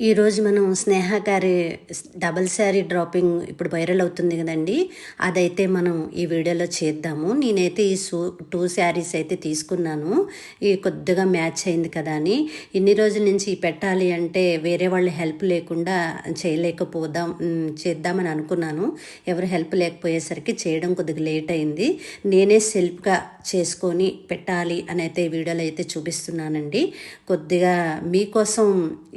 ఈరోజు మనం స్నేహ గారి డబల్ శారీ డ్రాపింగ్ ఇప్పుడు వైరల్ అవుతుంది కదండి. అదైతే మనం ఈ వీడియోలో చేద్దాము. నేనైతే ఈ 2 శారీస్ అయితే తీసుకున్నాను. ఈ కొద్దిగా మ్యాచ్ అయింది కదా అని. ఇన్ని రోజుల నుంచి పెట్టాలి అంటే వేరే వాళ్ళ హెల్ప్ లేకుండా చేద్దామని అనుకున్నాను. ఎవరు హెల్ప్ లేకపోయేసరికి చేయడం కొద్దిగా లేట్ అయింది. నేనే సెల్ఫ్గా చేసుకొని పెట్టాలి అని అయితే ఈ వీడియోలో అయితే చూపిస్తున్నానండి. కొద్దిగా మీకోసం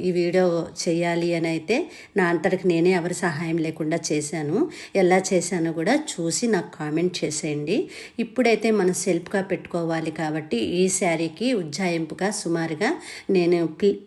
ఈ వీడియో చేయాలి అని అయితే నా అంతటికి నేనే ఎవరి సహాయం లేకుండా చేశాను. ఎలా చేశానో కూడా చూసి నాకు కామెంట్ చేసేయండి. ఇప్పుడైతే మనం సెల్ఫ్గా పెట్టుకోవాలి కాబట్టి ఈ శారీకి ఉజ్జాయింపుగా సుమారుగా నేను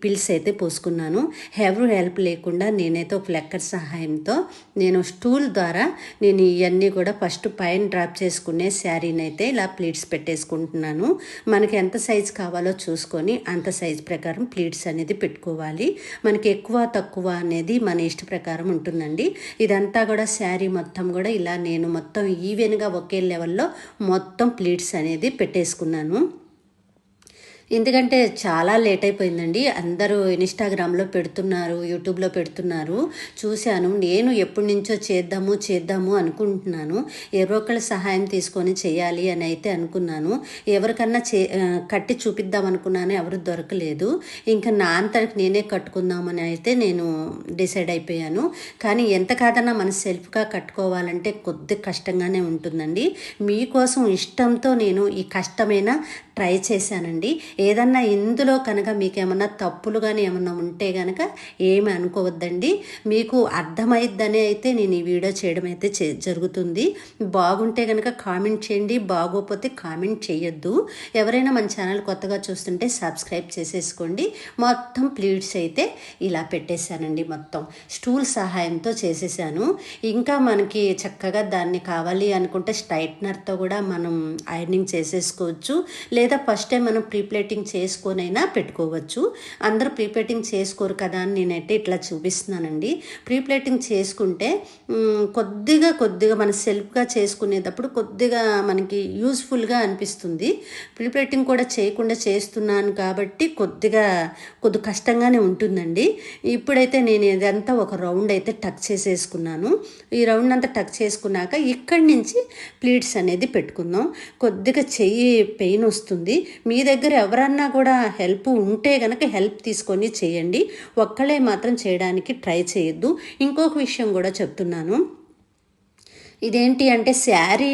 పిల్స్ అయితే పోసుకున్నాను. ఎవరు హెల్ప్ లేకుండా నేనైతే ఒక ఫ్లెక్కర్ సహాయంతో నేను స్టూల్ ద్వారా నేను ఇవన్నీ కూడా ఫస్ట్ పైన డ్రాప్ చేసుకునే శారీని అయితే ఇలా ప్లీట్స్ పెట్టేసుకుంటున్నాను. మనకి ఎంత సైజ్ కావాలో చూసుకొని అంత సైజ్ ప్రకారం ప్లీట్స్ అనేది పెట్టుకోవాలి. మనకి ఎక్కువ తక్కువ అనేది మన ఇష్ట ప్రకారం ఉంటుందండి. ఇదంతా కూడా శారీ మొత్తం కూడా ఇలా నేను మొత్తం ఈవెన్గా ఒకే లెవెల్లో మొత్తం ప్లీట్స్ అనేది పెట్టేసుకున్నాను. ఎందుకంటే చాలా లేట్ అయిపోయిందండి. అందరూ ఇన్స్టాగ్రామ్లో పెడుతున్నారు, యూట్యూబ్లో పెడుతున్నారు, చూశాను. నేను ఎప్పటి నుంచో చేద్దాము అనుకుంటున్నాను. ఎవరో ఒకళ్ళ సహాయం తీసుకొని చేయాలి అని అయితే అనుకున్నాను. ఎవరికన్నా కట్టి చూపిద్దాం అనుకున్నాను, ఎవరు దొరకలేదు. ఇంకా నా అంతటికి నేనే కట్టుకుందామని అయితే నేను డిసైడ్ అయిపోయాను. కానీ ఎంత కాదన్నా మన సెల్ఫ్గా కట్టుకోవాలంటే కొద్ది కష్టంగానే ఉంటుందండి. మీకోసం ఇష్టంతో నేను ఈ కష్టమైన ట్రై చేశానండి. ఏదన్నా ఇందులో కనుక మీకు ఏమన్నా తప్పులు కానీ ఏమన్నా ఉంటే కనుక ఏమి అనుకోవద్దండి. మీకు అర్థమైద్దని అయితే నేను ఈ వీడియో చేయడం అయితే జరుగుతుంది. బాగుంటే కనుక కామెంట్ చేయండి, బాగోకపోతే కామెంట్ చేయొద్దు. ఎవరైనా మన ఛానల్ కొత్తగా చూస్తుంటే సబ్స్క్రైబ్ చేసేసుకోండి. మొత్తం ప్లీట్స్ అయితే ఇలా పెట్టేశానండి. మొత్తం స్టూల్ సహాయంతో చేసేసాను. ఇంకా మనకి చక్కగా దాన్ని కావాలి అనుకుంటే స్ట్రైట్నర్తో కూడా మనం ఐరనింగ్ చేసేసుకోవచ్చు. లేదా ఫస్ట్ టైం మనం ప్రీప్లేటింగ్ చేసుకొనైనా పెట్టుకోవచ్చు. అందరూ ప్రీప్లేటింగ్ చేసుకోరు కదా అని నేనైతే ఇట్లా చూపిస్తున్నానండి. ప్రీప్లేటింగ్ చేసుకుంటే కొద్దిగా మన సెల్ఫ్గా చేసుకునేటప్పుడు కొద్దిగా మనకి యూజ్ఫుల్గా అనిపిస్తుంది. ప్రీప్లేటింగ్ కూడా చేయకుండా చేస్తున్నాను కాబట్టి కొద్ది కష్టంగానే ఉంటుందండి. ఇప్పుడైతే నేను ఇదంతా ఒక రౌండ్ అయితే టక్ చేసేసుకున్నాను. ఈ రౌండ్ అంతా టక్ చేసుకున్నాక ఇక్కడి నుంచి ప్లీట్స్ అనేది పెట్టుకుందాం. కొద్దిగా చెయ్యి పెయిన్ వస్తుంది. మీ దగ్గర ఎవరన్నా కూడా హెల్ప్ ఉంటే కనుక హెల్ప్ తీసుకొని చేయండి. ఒక్కళ్ళే మాత్రం చేయడానికి ట్రై చేయొద్దు. ఇంకొక విషయం కూడా చెప్తున్నాను. ఇదేంటి అంటే శారీ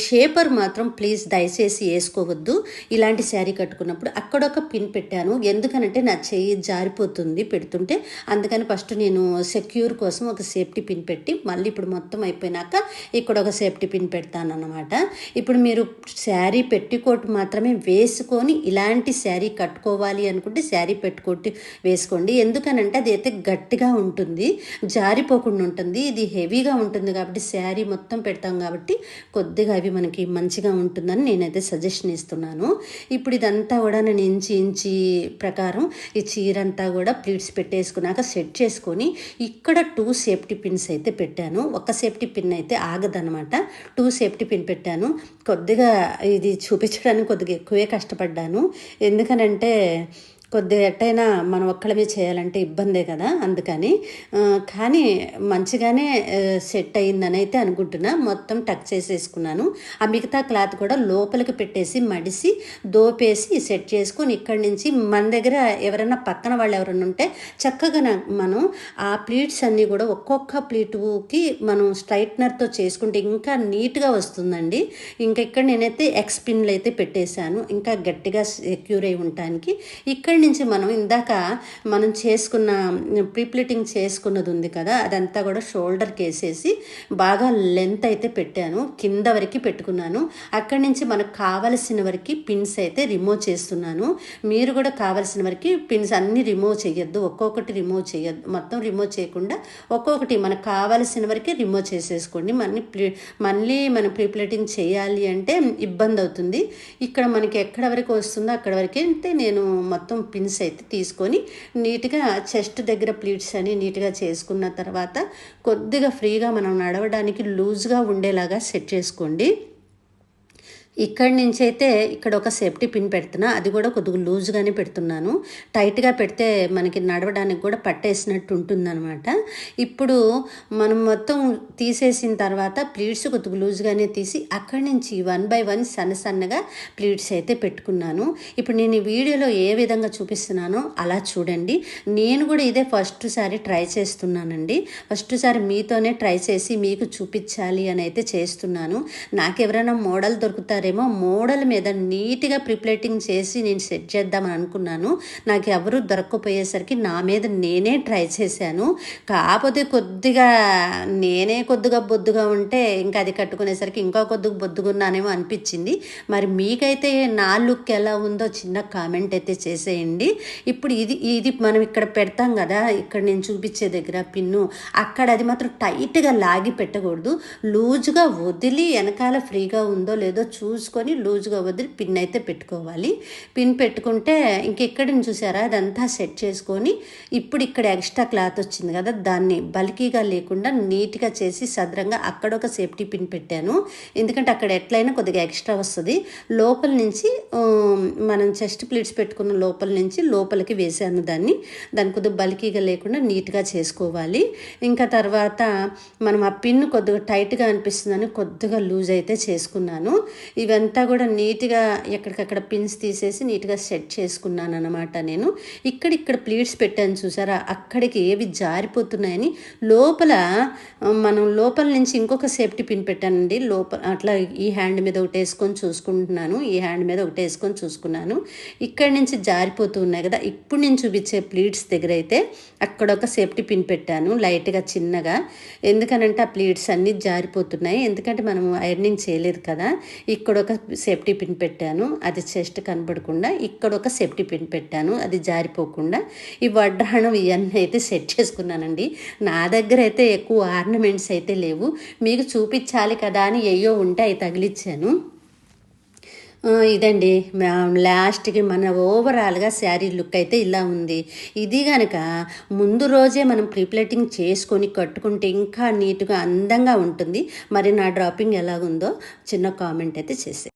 షేపర్ మాత్రం ప్లీజ్ దయచేసి వేసుకోవద్దు. ఇలాంటి శారీ కట్టుకున్నప్పుడు అక్కడొక పిన్ పెట్టాను. ఎందుకనంటే నా చెయ్యి జారిపోతుంది పెడుతుంటే. అందుకని ఫస్ట్ నేను సెక్యూర్ కోసం ఒక సేఫ్టీ పిన్ పెట్టి మళ్ళీ ఇప్పుడు మొత్తం అయిపోయినాక ఇక్కడ ఒక సేఫ్టీ పిన్ పెడతాను అన్నమాట. ఇప్పుడు మీరు శారీ పెట్టికోట్ మాత్రమే వేసుకొని ఇలాంటి శారీ కట్టుకోవాలి అనుకుంటే శారీ పెట్టుకోటి వేసుకోండి. ఎందుకనంటే అది అయితే గట్టిగా ఉంటుంది, జారిపోకుండా ఉంటుంది. ఇది హెవీగా ఉంటుంది కాబట్టి శారీ మొత్తం పెడతాం కాబట్టి కొద్దిగా అవి మనకి మంచిగా ఉంటుందని నేనైతే సజెషన్ ఇస్తున్నాను. ఇప్పుడు ఇదంతా కూడా నేను ఇంచి ప్రకారం ఈ చీర అంతా కూడా ప్లీట్స్ పెట్టేసుకున్నాక సెట్ చేసుకొని ఇక్కడ 2 సేఫ్టీ పిన్స్ అయితే పెట్టాను. ఒక సేఫ్టీ పిన్ అయితే ఆగదనమాట. 2 సేఫ్టీ పిన్ పెట్టాను. కొద్దిగా ఇది చూపించడానికి కొద్దిగా ఎక్కువే కష్టపడ్డాను. ఎందుకనంటే కొద్దిగా ఎట్టయినా మనం ఒక్కళ్ళమే చేయాలంటే ఇబ్బందే కదా. అందుకని కానీ మంచిగానే సెట్ అయిందని అయితే అనుకుంటున్నా. మొత్తం టక్ చేసేసుకున్నాను. ఆ మిగతా క్లాత్ కూడా లోపలికి పెట్టేసి మడిసి దోపేసి సెట్ చేసుకొని ఇక్కడి నుంచి మన దగ్గర ఎవరైనా పక్కన వాళ్ళు ఎవరైనా ఉంటే చక్కగా మనం ఆ ప్లీట్స్ అన్నీ కూడా ఒక్కొక్క ప్లీటుకి మనం స్ట్రైట్నర్తో చేసుకుంటే ఇంకా నీట్గా వస్తుందండి. ఇంకా ఇక్కడ నేనైతే ఎక్స్ పిన్లు అయితే పెట్టేశాను, ఇంకా గట్టిగా సెక్యూర్ అయి ఉండటానికి. ఇక్కడ నుంచి మనం ఇందాక మనం చేసుకున్న ప్రీప్లేటింగ్ చేసుకున్నది ఉంది కదా, అదంతా కూడా షోల్డర్కి వేసేసి బాగా లెంత్ అయితే పెట్టాను. కింద వరకు పెట్టుకున్నాను. అక్కడి నుంచి మనకు కావలసిన వరకు పిన్స్ అయితే రిమూవ్ చేస్తున్నాను. మీరు కూడా కావలసిన వరకు పిన్స్ అన్నీ రిమూవ్ చేయొద్దు, ఒక్కొక్కటి రిమూవ్ చేయొద్దు. మొత్తం రిమూవ్ చేయకుండా ఒక్కొక్కటి మనకు కావలసిన వరకే రిమూవ్ చేసేసుకోండి. మళ్ళీ మనం ప్రీప్లేటింగ్ చేయాలి అంటే ఇబ్బంది అవుతుంది. ఇక్కడ మనకి ఎక్కడ వరకు వస్తుందో అక్కడ వరకే అయితే నేను మొత్తం పిన్స్ అయితే తీసుకొని నీట్గా చెస్ట్ దగ్గర ప్లీట్స్ అని నీట్గా చేసుకున్న తర్వాత కొద్దిగా ఫ్రీగా మనం నడవడానికి లూజ్గా ఉండేలాగా సెట్ చేసుకోండి. ఇక్కడి నుంచైతే ఇక్కడ ఒక సేఫ్టీ పిన్ పెడుతున్నా. అది కూడా కొద్దిగా లూజ్గానే పెడుతున్నాను. టైట్గా పెడితే మనకి నడవడానికి కూడా పట్టేసినట్టు ఉంటుందన్నమాట. ఇప్పుడు మనం మొత్తం తీసేసిన తర్వాత ప్లీట్స్ కొద్దిగా లూజ్గానే తీసి అక్కడి నుంచి 1 by 1 సన్నగా ప్లీట్స్ అయితే పెట్టుకున్నాను. ఇప్పుడు నేను ఈ వీడియోలో ఏ విధంగా చూపిస్తున్నానో అలా చూడండి. నేను కూడా ఇదే ఫస్ట్ సారి ట్రై చేస్తున్నానండి. ఫస్ట్ సారి మీతోనే ట్రై చేసి మీకు చూపించాలి అని అయితే చేస్తున్నాను. నాకు ఎవరైనా మోడల్ దొరుకుతారేమో, మోడల్ మీద నీట్గా ప్రిప్లేటింగ్ చేసి నేను సెట్ చేద్దామని అనుకున్నాను. నాకు ఎవరు దొరక్కపోయేసరికి నా మీద నేనే ట్రై చేశాను. కాకపోతే కొద్దిగా బొద్దుగా ఉంటే ఇంకా అది కట్టుకునేసరికి ఇంకా కొద్దిగా బొద్దుగున్నానేమో అనిపించింది. మరి మీకైతే నా లుక్ ఎలా ఉందో చిన్న కామెంట్ అయితే చేసేయండి. ఇప్పుడు ఇది మనం ఇక్కడ పెడతాం కదా, ఇక్కడ నేను చూపించే దగ్గర పిన్ను, అక్కడ అది మాత్రం టైట్గా లాగి పెట్టకూడదు. లూజ్గా వదిలి వెనకాల ఫ్రీగా ఉందో లేదో చూసుకొని లూజ్గా వదిలి పిన్ అయితే పెట్టుకోవాలి. పిన్ పెట్టుకుంటే ఇంకెక్కడిని చూసారా అదంతా సెట్ చేసుకొని ఇప్పుడు ఇక్కడ ఎక్స్ట్రా క్లాత్ వచ్చింది కదా, దాన్ని బల్కీగా లేకుండా నీట్గా చేసి సదరంగా అక్కడ ఒక సేఫ్టీ పిన్ పెట్టాను. ఎందుకంటే అక్కడ ఎట్లయినా కొద్దిగా ఎక్స్ట్రా వస్తుంది. లోపల నుంచి మనం చెస్ట్ ప్లీట్స్ పెట్టుకున్న లోపల నుంచి లోపలికి వేసాను దాన్ని కొద్దిగా బల్కీగా లేకుండా నీట్గా చేసుకోవాలి. ఇంకా తర్వాత మనం ఆ పిన్ కొద్దిగా టైట్గా అనిపిస్తుందని కొద్దిగా లూజ్ అయితే చేసుకున్నాను. ఇవంతా కూడా నీట్గా ఎక్కడికక్కడ పిన్స్ తీసేసి నీట్గా సెట్ చేసుకున్నాను అన్నమాట. నేను ఇక్కడ ప్లీట్స్ పెట్టాను చూసారా, అక్కడికి ఏవి జారిపోతున్నాయని మనం లోపల నుంచి ఇంకొక సేఫ్టీ పిన్ పెట్టానండి. లోపల అట్లా ఈ హ్యాండ్ మీద ఒకటి వేసుకొని చూసుకుంటున్నాను, ఈ హ్యాండ్ మీద ఒకటి వేసుకొని చూసుకున్నాను. ఇక్కడి నుంచి జారిపోతూ ఉన్నాయి కదా, ఇప్పుడు నేను చూపించే ప్లీట్స్ దగ్గర అయితే అక్కడ ఒక సేఫ్టీ పిన్ పెట్టాను లైట్గా చిన్నగా. ఎందుకనంటే ఆ ప్లీట్స్ అన్నీ జారిపోతున్నాయి, ఎందుకంటే మనం ఐరనింగ్ చేయలేదు కదా. ఇక్కడ ఒక సేఫ్టీ పిన్ పెట్టాను, అది చెస్ట్ కనబడకుండా. ఇక్కడ ఒక సేఫ్టీ పిన్ పెట్టాను, అది జారిపోకుండా. ఈ వడ్డాణం ఇవన్నీ అయితే సెట్ చేసుకున్నానండి. నా దగ్గర అయితే ఎక్కువ ఆర్నమెంట్స్ అయితే లేవు, మీకు చూపించాలి కదా అని ఏయో ఉంటే అవి తగిలిచ్చాను. ఇదండి లాస్ట్కి మన ఓవరాల్గా శారీ లుక్ అయితే ఇలా ఉంది. ఇది కనుక ముందు రోజే మనం ప్రీప్లేటింగ్ చేసుకొని కట్టుకుంటే ఇంకా నీట్గా అందంగా ఉంటుంది. మరి నా డ్రాపింగ్ ఎలాగుందో చిన్న కామెంట్ అయితే చేసే.